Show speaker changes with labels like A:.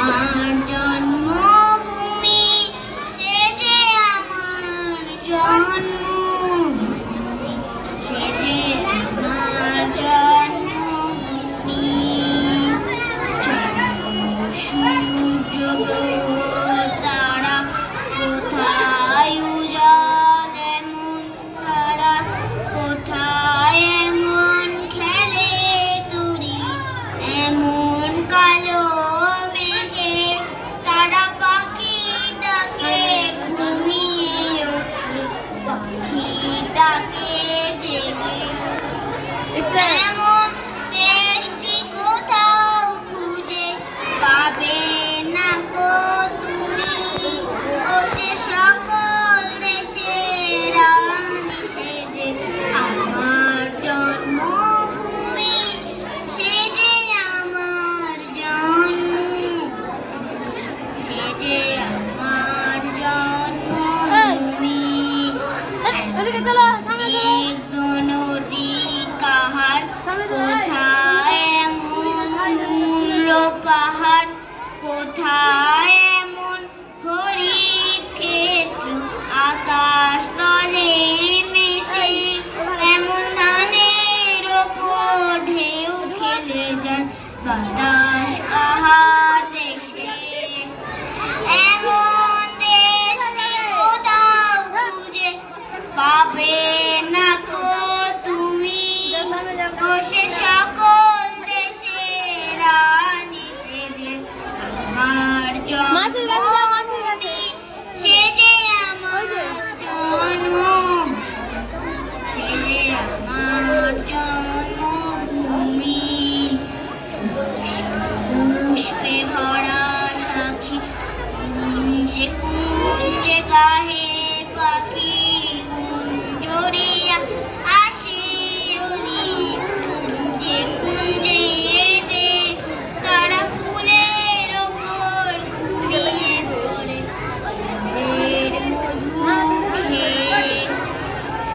A: আমার জন্মভূমি, সে যে আমার জন্মভূমি, সে যে আমার জন্মভূমি। সূর্য তারা কোথায় উজাড় এমন তারা, কোথায় এমন খেলে তুরি, এমন কালো মেঘে তারা পাখি ডাকে ঘুমিয়ে ওঠে, পাখি ডাকে জেগে এমন দেশটি কোথাও খুঁজে পাবে না গো তুমি, ও যে সকল দেশের রানী সেজে আমার জন্মভূমি, সে যে আমার সে যে আমার জন্মভূমি। নদী কাহার কোথায় এমন মূল্য পাহাড়, কোথায় এমন হরিৎ ক্ষেত্র, আকাশ তলে মেশে এমন ধানের ওপর ঢেউ খেলে যায় বাতাস কাহার দেশে, এমন দেশটি কোথাও খুঁজে পাবে